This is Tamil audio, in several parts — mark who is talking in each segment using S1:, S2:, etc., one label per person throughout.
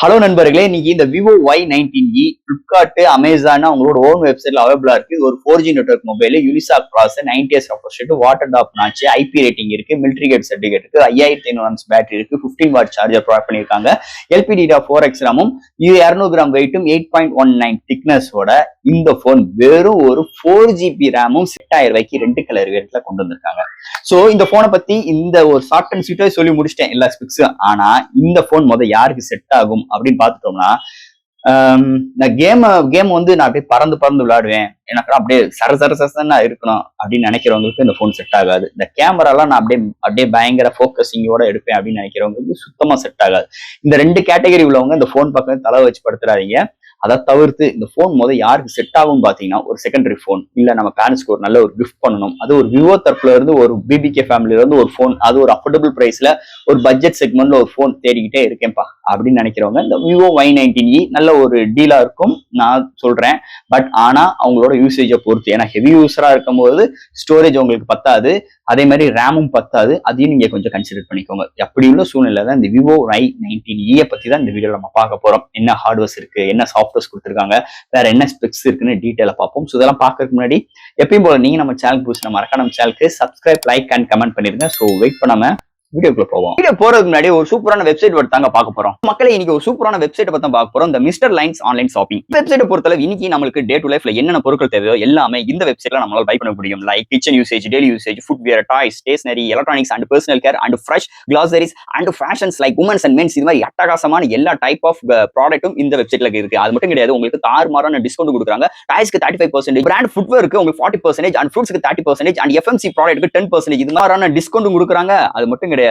S1: ஹலோ நண்பர்களே, இன்னைக்கு இந்த விவோ Y19e பிளிப்கார்ட், அமேசான் அவங்களோட ஓன் வெப்சைட்ல அவைலபிளா இருக்கு. இது ஒரு 4G network mobile, Unisoc processor, 90 years refresh rate, water drop notch, IP rating இருக்கு, மிலிட்டரி கேட் சர்டிஃபிகேட் இருக்கு, 5500 mAh பேட்டரி இருக்கு, 15 வாட் சார்ஜர் ப்ரொவைட் பண்ணிருக்காங்க. LPDDR4X RAM, இது 200 கிராம் வெயிட்டும் 8.19 திக்னஸோட இந்த போன் வெறும் ஒரு 4GB ரேமும் செட் ஆயிரம் ரெண்டு கலர் வேரியன்ட்ல கொண்டு வந்திருக்காங்க. சோ இந்த போனை பத்தி இந்த ஒரு ஷார்ட் அண்ட் ஸ்வீட்டா சொல்லி முடிச்சிட்டேன் எல்லா ஸ்பெக்ஸும். ஆனா இந்த போன் யாருக்கு செட் ஆகும் அப்படின்னு பாத்துட்டோம்னா, நான் கேம் வந்து நான் அப்படியே பறந்து விளையாடுவேன், எனக்கு அப்படியே சரசரசா இருக்கணும் அப்படின்னு நினைக்கிறவங்களுக்கு இந்த போன் செட் ஆகாது. இந்த கேமராலாம் நான் அப்படியே பயங்கர போக்கஸிங்கோட எடுப்பேன் அப்படின்னு நினைக்கிறவங்களுக்கு சுத்தமா செட் ஆகாது. இந்த ரெண்டு கேட்டகரி உள்ளவங்க இந்த போன் பக்கம் தலை வச்சு படுத்துறாதீங்க. அதை தவிர்த்து இந்த போன் யாருக்கு செட் ஆகும் பாத்தீங்கன்னா, ஒரு செகண்டரி போன் இல்ல நம்ம பேரண்ட்ஸ்க்கு ஒரு நல்ல ஒரு கிஃப்ட் பண்ணணும், அது ஒரு விவோ தரப்புல இருந்து ஒரு பிபிகே ஃபேமிலில இருந்து ஒரு போன், அது ஒரு அஃபோர்டபுள் பிரைஸ்ல ஒரு பட்ஜெட் செக்மெண்ட்ல ஒரு போன் தேடிக்கிட்டே இருக்கேன்ப்பா அப்படின்னு நினைக்கிறவங்க இந்த விவோ Y19e நல்ல ஒரு டீலா இருக்கும் நான் சொல்றேன். பட் ஆனா அவங்களோட யூசேஜை பொறுத்து, ஏன்னா ஹெவி யூஸரா இருக்கும் போது ஸ்டோரேஜ் உங்களுக்கு பத்தாது, அதே மாதிரி ரேமும் பத்தாது, அதையும் நீங்க கொஞ்சம் கன்சிடர் பண்ணிக்கோங்க. அப்படி உள்ள சூழ்நிலை தான் இந்த விவோ Y19e பத்தி தான் இந்த வீடியோல நம்ம பார்க்க போறோம். என்ன ஹார்ட்வேர்ஸ் இருக்கு, என்ன சாஃப்ட்வேர்ஸ் கொடுத்துருக்காங்க, வேற என்ன ஸ்பெக்ஸ் இருக்குன்னு டீட்டெயிலா பார்ப்போம். ஸோ இதெல்லாம் பார்க்கறதுக்கு முன்னாடி எப்பயும் போல நீங்க நம்ம சேனல் புதுசு மறக்காம நம்ம சேனலுக்கு சப்ஸ்கிரைப், லைக் அண்ட் கமெண்ட் பண்ணிருங்க. ஸோ வெயிட் பண்ணாம வீடியோக்குள்ள போவோம். வீடியோ போறதுக்கு முன்னாடி ஒரு சூப்பரான வெப்சைட் தாங்க பார்க்க போறோம். மக்களே, இன்னைக்கு ஒரு சூப்பரான வெப்சைட் பத்தி பார்க்க போறோம். இந்த மிஸ்டர் லைன்ஸ் ஆன்லைன் ஷாப்பிங் வெப்சைட்டை பொறுத்தளவு இன்னைக்கு நம்மளுக்கு டே டு லைஃப்ல என்னென்ன பொருட்கள் தேவையோ எல்லாமே இந்த வெப்சைட்ல நம்மளால பை பண்ண முடியும். Like kitchen usage, daily usage, footwear, toys, stationery, electronics and personal care and fresh groceries and fashions like women's and men's, இது மாதிரி அட்டகாசமான எல்லா டைப் ஆஃப் ப்ராடக்ட்டும் இந்த வெப்சைட்ல இருக்கு. அது மட்டும் கிடையாது, உங்களுக்கு தாறுமாறான டிஸ்கவுண்ட் கொடுக்குறாங்க. டாய்ஸ்க்கு 35%, பிராண்ட் ஃபுட்வேருக்கு உங்களுக்கு 40% அண்ட் ஃப்ரூட்ஸ்க்கு 30% அண்ட் FMC ப்ராடக்ட்க்கு 10%, இது மாதிரியான டிஸ்கவுண்ட் கொடுக்குறாங்க. அது மட்டும் கிடையாது,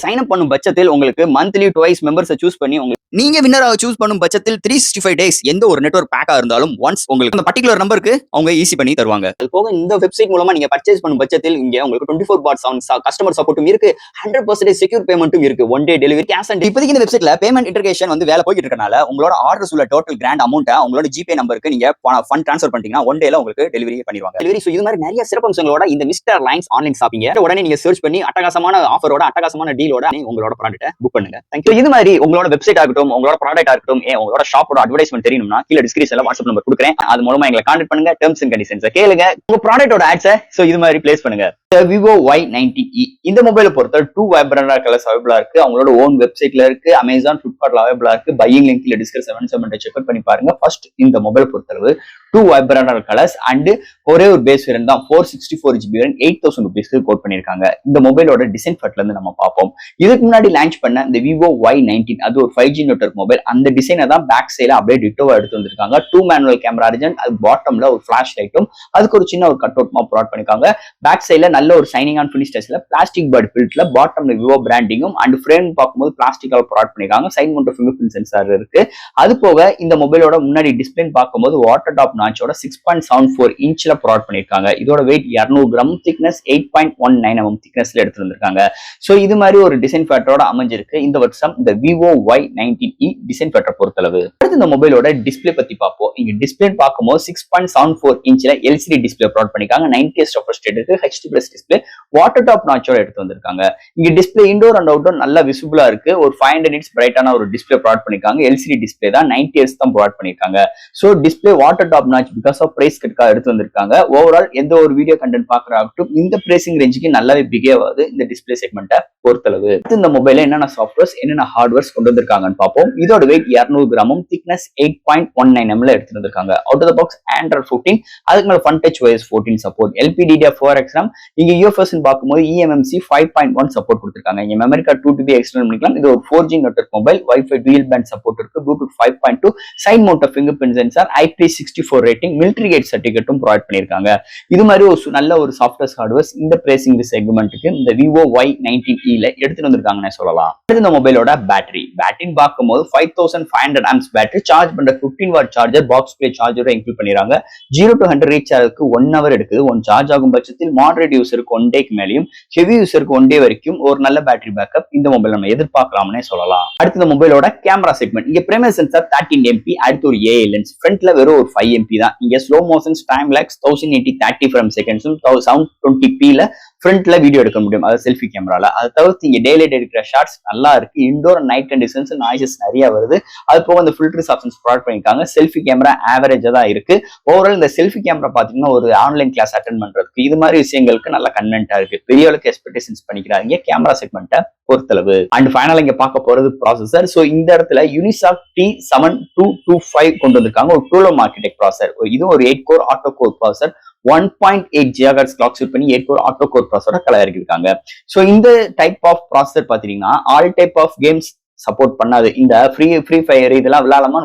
S1: சைன் அப் பண்ணும் பட்சத்தில் உங்களுக்கு மந்த்லி ட்வைஸ் மெம்பர்ஸை சூஸ் பண்ணி நீங்க வின்னராக சூஸ் பண்ணும் பட்சத்தில் 365 டேஸ் எந்த ஒரு நெட்வொர்க் பேக்கா இருந்தாலும் ஒன்ஸ் உங்களுக்கு அந்த பர்டிகுலர் நம்பருக்கு அவங்க ஈஸி பண்ணி தருவாங்க. அது போக இந்த வெப்சைட் மூலமா நீங்க பர்ச்சேஸ் பண்ணும் பட்சத்தில் இங்க உங்களுக்கு 24/7 கஸ்டமர் சப்போர்ட்டும் இருக்கு, 100% செக்யூர் பேமெண்ட்டும் இருக்கு, one day delivery, cash and இப்போதைக்கு இந்த வெப்சைட்ல பேமெண்ட் இன்டகிரேஷன் வேலை போயிட்டு இருக்கனால உங்களோட ஆர்டர்ஸ் உள்ள டோட்டல் கிராண்ட் அமௌண்ட்டை உங்களோட ஜிபே நம்பருக்கு நீங்க ஃபண்ட் ட்ரான்ஸ்ஃபர் பண்ணிட்டீங்கன்னா ஒன் டேல உங்களுக்கு டெலிவரி பண்ணிடுவாங்க. டெலிவரி இது மாதிரி நிறைய சிறப்பம்சங்களோட இந்த மிஸ்டர் லைன்ஸ் ஆன்லைன் ஷாப்பிங் உடனே நீங்க சர்ச் பண்ணி அட்டகாசமான ஆஃபரோட, அட்டகாசமான டீலோட உங்களோட ப்ராடக்ட்டை புக் பண்ணுங்க. தேங்க்யூ. இது மாதிரி உங்களோட வெப்சைட் ஆகட்டும், உங்களோட ப்ராடக்ட் ஆகட்டும், உங்களோட ஷாப்போட அட்வர்டைஸ்மென்ட் தெரியணும்னா கீழ டிஸ்கிரிப்ஷன்ல வாட்ஸ்அப் நம்பர் கொடுக்குறேன், அது மூலமா எங்களை கான்டாக்ட் பண்ணுங்க. டெர்ம்ஸ் அண்ட் கண்டிஷன்ஸ் கேளுங்க, உங்க ப்ராடக்ட்டோட ஆட்ஸை இது மாதிரி பிளேஸ் பண்ணுங்க. விவோ Y19e இந்த மொபைலை பொறுத்த 2 வைப்ரண்டா கலர்ஸ் அவைலபிளா இருக்கு. அவங்களோட ஓன் வெப்சைட்ல இருக்கு, அமேசான், ஃபிளிப்கார்ட்ல அவைலபிளா இருக்கு. பையிங் லிங்க்ல டிஸ்கிரிப்ஷன் செக் பண்ணி பாருங்க. ஃபர்ஸ்ட் இந்த மொபைல் பொறுத்தளவு 2 வைப்ரண்டா கலர்ஸ் அண்ட் ஒரே ஒரு பேஸ் வேரியன்ட் தான், 464GB வேரியன்ட் 8000 ரூபீஸ்க்கு கோட் பண்ணிருக்காங்க. இந்த மொபைலோட டிசைன் ஃபட்ல இருந்து நம்ம பார்ப்போம். இதுக்கு முன்னாடி லான்ச் பண்ண இந்த விவோ Y19 அது ஒரு 5G நெட்வொர்க் மொபைல், அந்த டிசைனை தான் பேக் சைட்ல அப்படியே டிட்டோவா எடுத்து வந்திருக்காங்க. 2 மேனுவல் கேமரா அர்ஜென்ட், அது பாட்டம்ல ஒரு ஃபிளாஷ் லைட்டும் அதுக்கு ஒரு சின்ன ஒரு கட் அவுட் ப்ரொவைட் பண்ணிருக்காங்க. பேக் சைட்ல நல்ல ஒரு சைனிங் ஆன் ஃபினிஷ் டச்ல பிளாஸ்டிக் பட் பில்ட்ல பாட்டம்ல விவோ பிராண்டிங்கும் அண்ட் ஃப்ரேம் பார்க்கும்போது பிளாஸ்டிக்கால ப்ரொவைட் பண்ணிருக்காங்க. Side mount finger print sensor இருக்கு. அது போக இந்த மொபைலோட முன்னாடி டிஸ்பிளே பார்க்கும்போது வாட்டர் டாப் நாட்சோட 6.74 இன்ச்ல ப்ரொவைட் பண்ணிருக்காங்க. இதோட வெயிட் 200 கிராம், திக்னஸ் 8.19 mm திக்னஸ்ல எடுத்து வந்திருக்காங்க. சோ இது மாதிரி ஒரு டிசைன் ஃபேக்டரோட அமைஞ்சிருக்கு இந்த வருஷம் இந்த விவோ Y19e டிசைன் ஃபேக்டர் பொறுத்தளவு. அடுத்து இந்த மொபைலோட டிஸ்பிளே பத்தி பார்ப்போம். இங்க டிஸ்பிளே பார்க்கும்போது 6.74 இன்ச்ல LCD டிஸ்பிளே ப்ரொவைட் பண்ணிருக்காங்க. 90 Hz ரெஃப்ரெஷ் ரேட் இருக்கு, HD+ டிஸ்பிளே, வாட்டர் டாப் நாட்சோட எடுத்து வந்திருக்காங்க. இங்க டிஸ்பிளே இன்டோர் அண்ட் அவுட்டோர் நல்லா விசிபிளா இருக்கு. ஒரு 500 nits பிரைட்டான ஒரு டிஸ்பிளே ப்ரொவைட் பண்ணிருக்காங்க. LCD டிஸ்பிளே தான், 90 Hz தான் ப்ரொவைட் பண்ணிருக்காங்க. So display water drop notch because of price கட்கா எடுத்து வந்திருக்காங்க. ஓவரால் எந்த ஒரு வீடியோ கண்டென்ட் பாக்குறாகட்டும் இந்த பிரைசிங் ரேஞ்சுக்கு நல்லாவே பிகேவ் ஆகுது இந்த டிஸ்பிளே செக்மெண்ட்டை பொறுத்தளவு. இந்த மொபைல என்னென்ன சாஃப்ட்வேர்ஸ், என்னென்ன ஹார்ட்வேர்ஸ் கொண்டு வந்திருக்காங்கன்னு பார்ப்போம். இதோட வெயிட் 200 கிராமும், திக்னஸ் 8.19 mm எடுத்து வந்திருக்காங்க. Out of the box Android 14, அதுக்கு மேல Fun Touch OS 14 support, LPDDR4X RAM, இங்க UFS பார்க்கும்போது eMMC 5.1 சப்போர்ட் கொடுத்திருக்காங்க. இங்க மெமரி கார்டு 2TB எக்ஸ்டர்னல் பண்ணிக்கலாம். இது ஒரு 4G network mobile, Wi-Fi dual band support இருக்கு, Bluetooth 5.2, side mount finger print sensor, IP64 rating, military grade சர்டிஃபிகேட்டும் ப்ரொவைட் பண்ணிருக்காங்க. இது மாதிரி ஒரு நல்ல ஒரு சாஃப்ட்வேர் ஹார்ட்வேர்ஸ் இந்த பிரைசிங் செக்மெண்ட்டுக்கு இந்த விவோ Y19e ல எடுத்துட்டு வந்திருக்காங்கன்னு சொல்லலாம். இந்த மொபைலோட பேட்டரின்னு பார்க்கும்போது 5500 amps பேட்டரி, சார்ஜ் பண்ற 15 வாட் சார்ஜர், பாக்ஸ் பிளே சார்ஜரை இன்க்ளூட் பண்ணிருக்காங்க. 0 to 100 ரீச் ஆகிறதுக்கு 1 hour எடுக்குது. ஒன் சார்ஜ் ஆகும் பட்சத்தில் மாடரேட் யூசருக்கு 1 டேக்கு மேலேயும், ஹெவி யூசருக்கு 1 டே வரைக்கும் ஒரு நல்ல பேட்டரி பேக்கப் இந்த மொபைல் நம்ம எதிர்பார்க்கலாம்னே சொல்லலாம். அடுத்து இந்த மொபைலோட கேமரா செக்மெண்ட். இங்க பிரைமரி சென்சார் 13 MP, அடுத்து ஒரு AI லென்ஸ், ஃப்ரண்ட்ல வெறும் ஒரு 5 MP தான். இங்க slow motions, time lakhs 1080 30 frames/s, 720p ல ஃப்ரண்ட்ல வீடியோ எடுக்க முடியும், அதாவது செல்ஃபி கேமரால. அதை தவிர்த்து இங்க டே லைட் எடுக்கிற ஷாட்ஸ் நல்லா இருக்கு. Indoor and night conditions noises நிறைய வருது. அது போக இந்த ஃபில்டர்ஸ் ஆப்ஷன்ஸ் ப்ரொவைட் பண்ணிருக்காங்க. செல்ஃபி கேமரா ஆவரேஜா தான் இருக்கு. ஓவரால் இந்த செல்ஃபி கேமரா பாத்தீங்கன்னா ஒரு ஆன்லைன் கிளாஸ் அட்டென்ட் பண்றதுக்கு இது மாதிரி விஷயங்களுக்கு நல்ல கன்வென்ட்டா இருக்கு. பெரிய அளவுக்கு எக்ஸ்பெக்டேஷன்ஸ் பண்ணிக்கிறாங்க கேமரா செக்மெண்ட்டை பொறுத்தளவு. அண்ட் ஃபைனலா இங்க பார்க்க போறது ப்ராசஸர். சோ இந்த இடத்துல யூனிசாக் T7225 கொண்டு வந்திருக்காங்க. ஒரு டூலோ ஆர்க்கிடெக்ட் ப்ராசஸர். இதுவும் ஒரு 8 core octa core processor. 1.8 GHz clock speed பண்ணி 8 கோர் ஆட்டோ கோர் ப்ராசஸரை கலரிருக்காங்க. சோ இந்த டைப் ஆஃப் ப்ராசஸர் பாத்தீங்கன்னா all type of games support பண்ணாது. இந்த ஃப்ரீ ஃபயர் இதெல்லாம்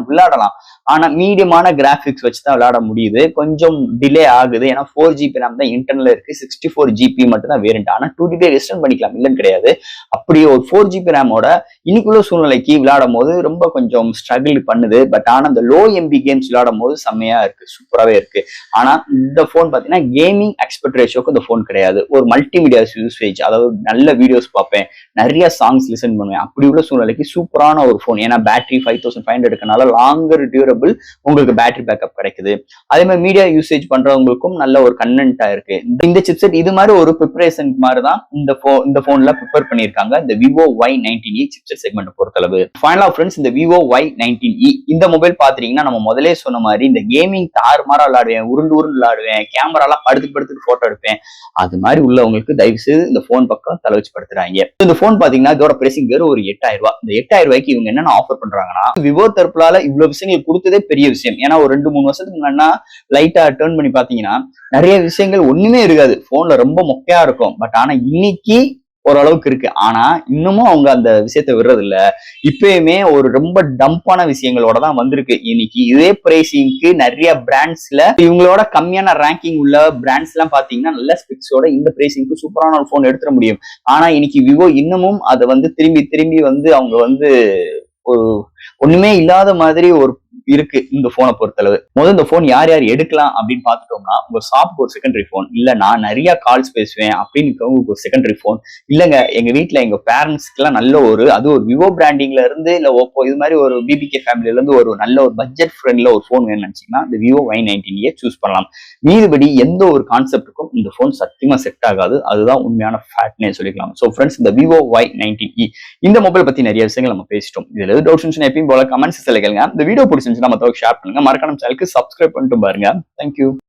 S1: விளையாடலாம். ஆனா மீடியமான கிராபிக்ஸ் வச்சு தான் விளையாட முடியுது. கொஞ்சம் டிலே ஆகுது. ஏன்னா 4GB RAM தான் இன்டர்னல் இருக்கு. 64GB மட்டும் தான் வேரியன்ட். ஆனா 2GB எக்ஸ்டெண்ட் பண்ணிக்கலாம், இல்லன்னு கிடையாது. அப்படி ஒரு 4GB RAM-ஓட இன்னைக்குள்ள சூழ்நிலைக்கு விளையாடும் போது ரொம்ப கொஞ்சம் ஸ்ட்ரகிள் பண்ணுது. பட் ஆனா இந்த லோ எம்பி கேம்ஸ் விளையாடும் போது செம்மையா இருக்கு, சூப்பராகவே இருக்கு. ஆனா இந்த போன் பாத்தீங்கன்னா கேமிங் எக்ஸ்பர்ட் ரேஷியோக்கு இந்த போன் கிடையாது. ஒரு மல்டிமீடியா யூசேஜ், அதாவது நல்ல வீடியோஸ் பார்ப்பேன், நிறைய சாங்ஸ் லிசன் பண்ணுவேன், அப்படி உள்ள சூழ்நிலைக்கு சூப்பரான ஒரு போன். ஏன்னா பேட்டரி 5500 இருக்கனால லாங்கர் டியூரபிள் உங்களுக்கு பேட்டரி பேக்கப் கிடைக்குது. அதே மாதிரி மீடியா யூசேஜ் பண்றவங்களுக்கும் நல்ல ஒரு கன்வென்ட்டா இருக்கு. இந்த சிப்செட் இது மாதிரி ஒரு ப்ரிப்பரேஷன் மாதிரி தான் இந்த போன்ல ப்ரிப்பேர் பண்ணிருக்காங்க இந்த Vivo Y19e சிப்செட் செக்மெண்ட் பொறுத்தளவு. ஃபைனலா ஃப்ரெண்ட்ஸ், இந்த Vivo Y19e இந்த மொபைல் பாத்தீங்கன்னா நம்ம முதலே சொன்ன மாதிரி இந்த கேமிங் தாறுமாறா விளையாடுவேன், உருண்டு விளையாடுவேன், கேமராலாம் படுத்துட்டு போட்டோ எடுப்பேன், அது மாதிரி உள்ளவங்களுக்கு தயவு செய்து இந்த போன் பக்கம் தலை வச்சு படுத்துறாங்க. இந்த போன் பாத்தீங்கன்னா இதோட பிரைசிங் வெறும் ஒரு 8000 ரூபாய். இந்த 8000 ரூபாய்க்கு இவங்க என்னென்ன ஆஃபர் பண்றாங்கன்னா, விவோ தரப்புல இவ்வளவு விஷயங்கள் கொடுத்ததே பெரிய விஷயம். ஏன்னா ஒரு 2-3 வருஷத்துக்கு முன்னாடி லைட்டா டர்ன் பண்ணி பாத்தீங்கன்னா நிறைய விஷயங்கள் ஒண்ணுமே இருக்காது, போன்ல ரொம்ப மொக்கையா இருக்கும். பட் ஆனா இன்னைக்கு ஓரளவுக்கு இருக்கு. ஆனா இன்னமும் அவங்க அந்த விஷயத்த விடுறது இல்ல. இப்பயுமே ஒரு ரொம்ப டம்பான விஷயங்களோட தான் வந்திருக்கு. இன்னைக்கு இதே பிரைசிங்க்கு நிறைய பிராண்ட்ஸ்ல இவங்களோட கம்மியான ரேங்கிங் உள்ள பிராண்ட்ஸ் எல்லாம் பாத்தீங்கன்னா நல்ல ஸ்பெக்ஸோட இந்த பிரைசிங்க்கு சூப்பரான ஒரு போன் எடுத்துட முடியும். ஆனா இன்னைக்கு விவோ இன்னமும் அதை திரும்பி அவங்க ஒரு ஒண்ணுமே இல்லாத மாதிரி ஒரு இருக்கு இந்த போனை பொறுத்தளவு. முதல்ல இந்த போன் யார் எடுக்கலாம் அப்படின்னு பாத்துட்டோம்னா, உங்க ஷாப்புக்கு ஒரு செகண்டரி போன், இல்ல நான் நிறைய கால்ஸ் பேசுவேன் அப்படின்னு உங்களுக்கு ஒரு செகண்டரி போன், இல்லங்க எங்க வீட்டுல எங்க பேரண்ட்ஸ்க்கு எல்லாம் நல்ல அது ஒரு விவோ பிராண்டிங்ல இருந்து இல்ல ஓப்போ இது மாதிரி ஒரு பிபிகே ஃபேமிலில இருந்து ஒரு நல்ல ஒரு பட்ஜெட் ஃப்ரெண்ட்ல ஒரு போன் வேணும்னு நினைச்சீங்கன்னா இந்த Vivo Y19e சூஸ் பண்ணலாம். மீதுபடி எந்த ஒரு கான்செப்டுக்கும் இந்த போன் சத்தியமா செட் ஆகாது. அதுதான் உண்மையான ஃபேக்ட்னே சொல்லிக்கலாம். சோ ஃப்ரெண்ட்ஸ், இந்த Vivo Y19e இந்த மொபைல் பத்தி நிறைய விஷயங்கள் நம்ம பேசிட்டோம். இதுல எது டவுட்ஸ் இருந்துச்சுன்னா எப்பயும் போல கமெண்ட்ஸ் கேளுங்க. இந்த வீடியோ பிடிச்சிருந்துச்சுன்னா மத்தவங்க ஷேர் பண்ணுங்க. மறக்காம சேனலுக்கு சப்ஸ்கிரைப் பண்ணிட்டு பாருங்க. தேங்க்யூ.